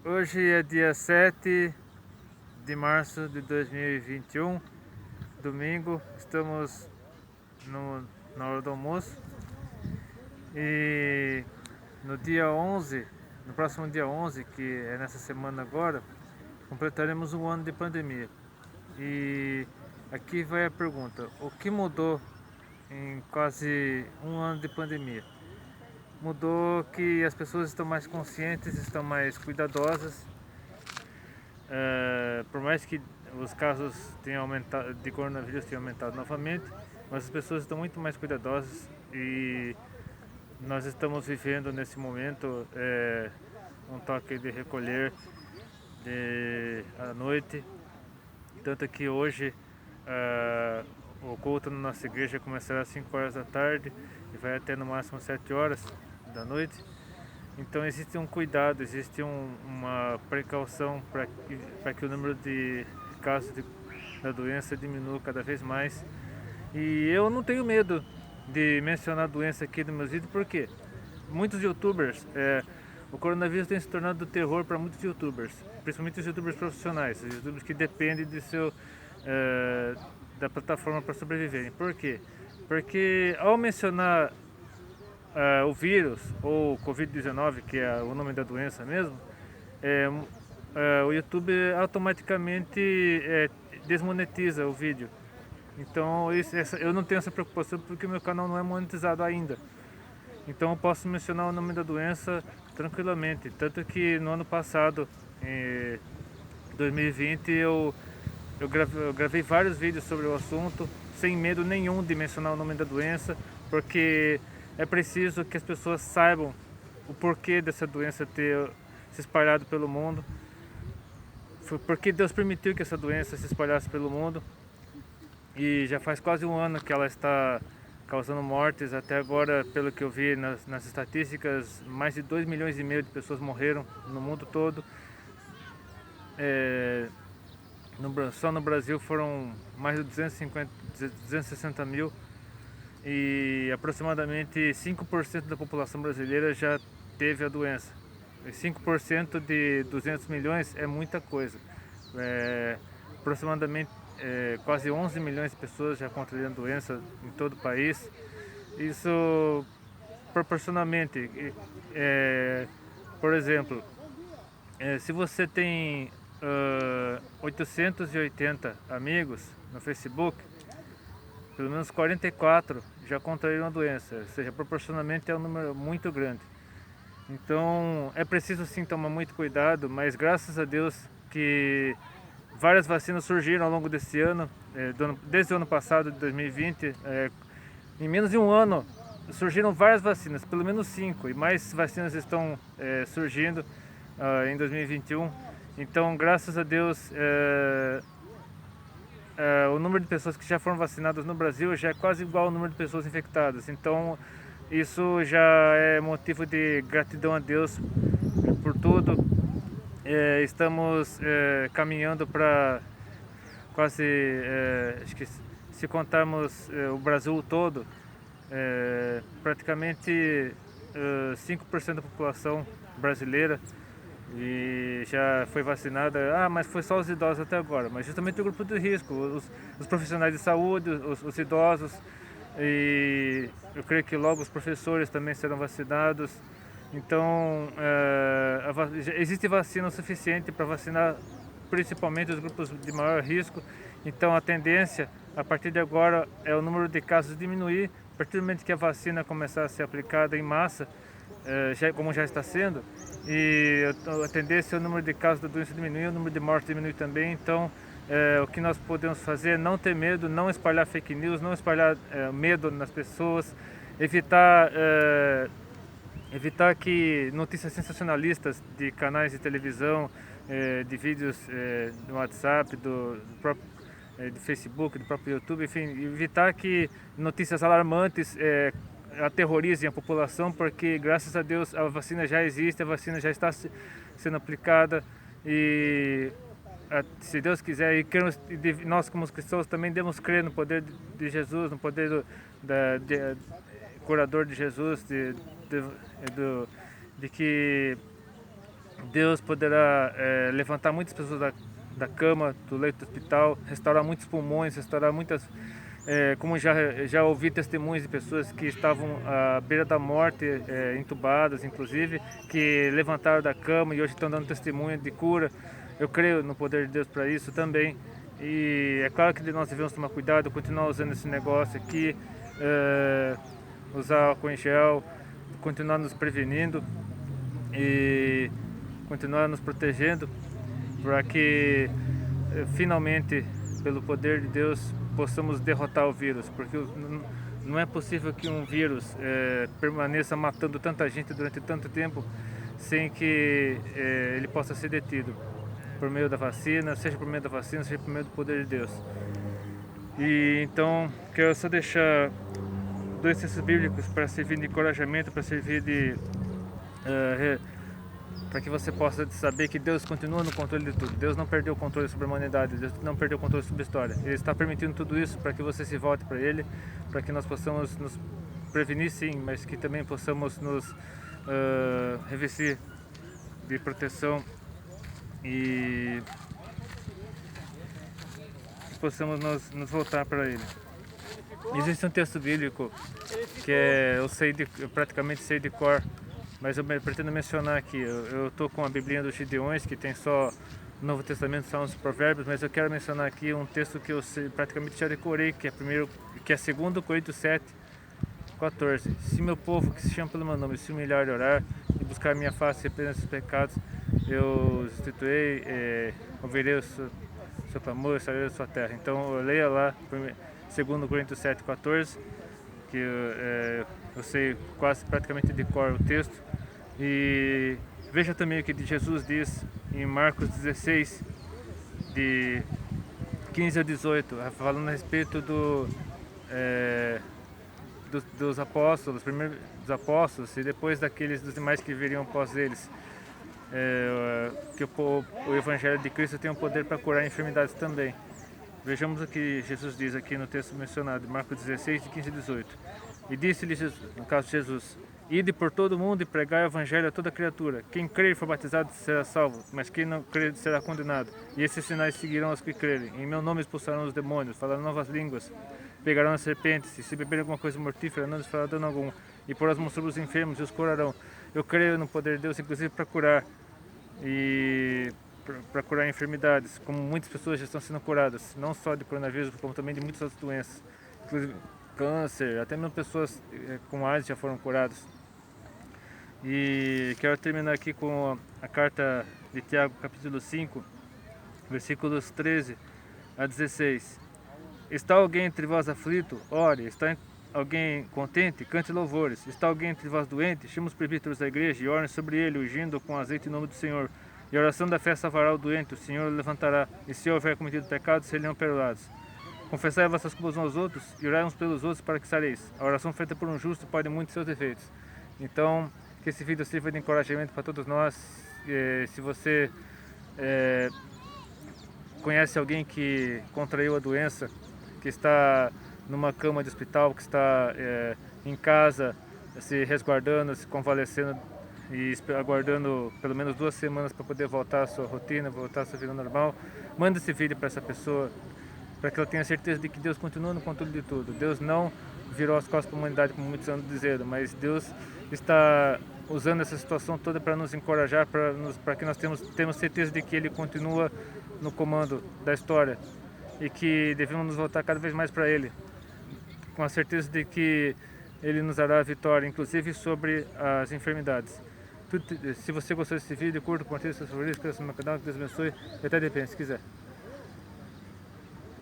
Hoje é dia 7 de março de 2021, domingo, estamos na hora do almoço e no dia 11, no próximo dia 11, que é nessa semana agora, completaremos um ano de pandemia. E aqui vai a pergunta: o que mudou em quase um ano de pandemia? Mudou que as pessoas estão mais conscientes, estão mais cuidadosas. Por mais que os casos tenham aumentado, de coronavírus tenham aumentado novamente, mas as pessoas estão muito mais cuidadosas e nós estamos vivendo nesse momento um toque de recolher à noite, tanto que hoje o culto na nossa igreja começará às 5 horas da tarde e vai até no máximo 7 horas da noite. Então existe um cuidado, existe uma precaução para que o número de casos da doença diminua cada vez mais. E eu não tenho medo de mencionar a doença aqui nos meus vídeos, porque muitos youtubers, o coronavírus tem se tornado terror para muitos youtubers, principalmente os youtubers profissionais, os youtubers que dependem da plataforma para sobreviverem. Por quê? Porque ao mencionar o vírus, ou Covid-19, que é o nome da doença mesmo, o YouTube automaticamente desmonetiza o vídeo. Então eu não tenho essa preocupação porque o meu canal não é monetizado ainda. Então eu posso mencionar o nome da doença tranquilamente. Tanto que no ano passado, em 2020, eu gravei vários vídeos sobre o assunto, sem medo nenhum de mencionar o nome da doença, porque é preciso que as pessoas saibam o porquê dessa doença ter se espalhado pelo mundo, porque Deus permitiu que essa doença se espalhasse pelo mundo, e já faz quase um ano que ela está causando mortes. Até agora, pelo que eu vi nas estatísticas, mais de 2,5 milhões de pessoas morreram no mundo todo. Só no Brasil foram mais de 260 mil, e aproximadamente 5% da população brasileira já teve a doença. E 5% de 200 milhões é muita coisa. Aproximadamente quase 11 milhões de pessoas já contraíram a doença em todo o país. Isso proporcionalmente, por exemplo, se você tem 880 amigos no Facebook, pelo menos 44 já contraíram a doença, ou seja, proporcionalmente é um número muito grande. Então é preciso sim tomar muito cuidado, mas graças a Deus que várias vacinas surgiram ao longo desse ano, desde o ano passado, de 2020, em menos de um ano surgiram várias vacinas, pelo menos 5, e mais vacinas estão surgindo em 2021. Então, graças a Deus, o número de pessoas que já foram vacinadas no Brasil já é quase igual ao número de pessoas infectadas. Então, isso já é motivo de gratidão a Deus por tudo. Estamos caminhando para quase, acho que se contarmos o Brasil todo, praticamente 5% da população brasileira e já foi vacinada. Mas foi só os idosos até agora, mas justamente o grupo de risco, os profissionais de saúde, os idosos, e eu creio que logo os professores também serão vacinados. Então existe vacina suficiente para vacinar principalmente os grupos de maior risco. Então a tendência a partir de agora é o número de casos diminuir. A partir do momento que a vacina começar a ser aplicada em massa, como já está sendo, e a tendência é o número de casos da doença diminuir, o número de mortes diminuir também. Então o que nós podemos fazer é não ter medo, não espalhar fake news, não espalhar medo nas pessoas, evitar que notícias sensacionalistas de canais de televisão, de vídeos do WhatsApp, do próprio do Facebook, do próprio YouTube, enfim, evitar que notícias alarmantes aterrorizem a população, porque graças a Deus a vacina já existe, a vacina já está sendo aplicada, e se Deus quiser, e nós como cristãos também devemos crer no poder de Jesus, no poder curador de Jesus, de que Deus poderá levantar muitas pessoas da cama, do leito do hospital, restaurar muitos pulmões, restaurar muitas... como já ouvi testemunhos de pessoas que estavam à beira da morte, entubadas inclusive, que levantaram da cama e hoje estão dando testemunho de cura. Eu creio no poder de Deus para isso também. E é claro que nós devemos tomar cuidado, continuar usando esse negócio aqui, usar álcool em gel, continuar nos prevenindo e continuar nos protegendo para que finalmente, pelo poder de Deus, possamos derrotar o vírus, porque não é possível que um vírus permaneça matando tanta gente durante tanto tempo sem que ele possa ser detido por meio da vacina, seja por meio da vacina, seja por meio do poder de Deus. E então quero só deixar dois textos bíblicos para servir de encorajamento, para servir de para que você possa saber que Deus continua no controle de tudo. Deus não perdeu o controle sobre a humanidade, Deus não perdeu o controle sobre a história. Ele está permitindo tudo isso para que você se volte para Ele, para que nós possamos nos prevenir sim, mas que também possamos nos revestir de proteção e possamos nos voltar para Ele. Existe um texto bíblico que eu praticamente sei de cor, mas eu pretendo mencionar aqui. Eu estou com a Biblinha dos Gideões, que tem só o Novo Testamento, são os Provérbios, mas eu quero mencionar aqui um texto que eu praticamente já decorei, que é 2 Coríntios 7, 14. Se meu povo, que se chama pelo meu nome, se humilhar e orar, e buscar a minha face e repreender seus pecados, eu os instituirei, ouvirei o seu clamor, sarei a sua terra. Então eu leia lá 2 Coríntios 7, 14, que eu sei quase praticamente de cor o texto. E veja também o que Jesus diz em Marcos 16, de 15 a 18, falando a respeito dos apóstolos, primeiro dos apóstolos e depois dos demais que viriam após eles. Que o Evangelho de Cristo tem o poder para curar enfermidades também. Vejamos o que Jesus diz aqui no texto mencionado, Marcos 16, de 15 a 18. E disse-lhe, no caso de Jesus, ide por todo o mundo e pregai o Evangelho a toda criatura. Quem crer e for batizado será salvo, mas quem não crer será condenado. E esses sinais seguirão os que crerem. Em meu nome expulsarão os demônios, falarão novas línguas, pegarão as serpentes, e se beberem alguma coisa mortífera, não lhes fará dano algum. E porão as mãos sobre os enfermos e os curarão. Eu creio no poder de Deus, inclusive para curar. E para curar enfermidades, como muitas pessoas já estão sendo curadas, não só de coronavírus, como também de muitas outras doenças, inclusive câncer, até mesmo pessoas com AIDS já foram curadas. E quero terminar aqui com a carta de Tiago, capítulo 5, versículos 13 a 16. Está alguém entre vós aflito? Ore. Está alguém contente? Cante louvores. Está alguém entre vós doente? Chame os presbíteros da igreja e orem sobre ele, ungindo com azeite em nome do Senhor. E a oração da fé salvará o doente, o Senhor o levantará, e se houver cometido pecados, serão perdoados. Confessai vossas culpas uns aos outros, e orai uns pelos outros para que sareis. A oração feita por um justo pode muito seus defeitos. Então, que esse vídeo sirva de encorajamento para todos nós. Se você conhece alguém que contraiu a doença, que está numa cama de hospital, que está em casa, se resguardando, se convalescendo, e aguardando pelo menos 2 semanas para poder voltar à sua rotina, voltar à sua vida normal, manda esse vídeo para essa pessoa, para que ela tenha certeza de que Deus continua no controle de tudo. Deus não virou as costas para a humanidade, como muitos andam dizendo, mas Deus está usando essa situação toda para nos encorajar, para que nós temos certeza de que Ele continua no comando da história e que devemos nos voltar cada vez mais para Ele, com a certeza de que Ele nos dará a vitória, inclusive sobre as enfermidades. Se você gostou desse vídeo, curta, compartilhe seus favoritos, inscreva-se no meu canal, que Deus abençoe e até depende, se quiser.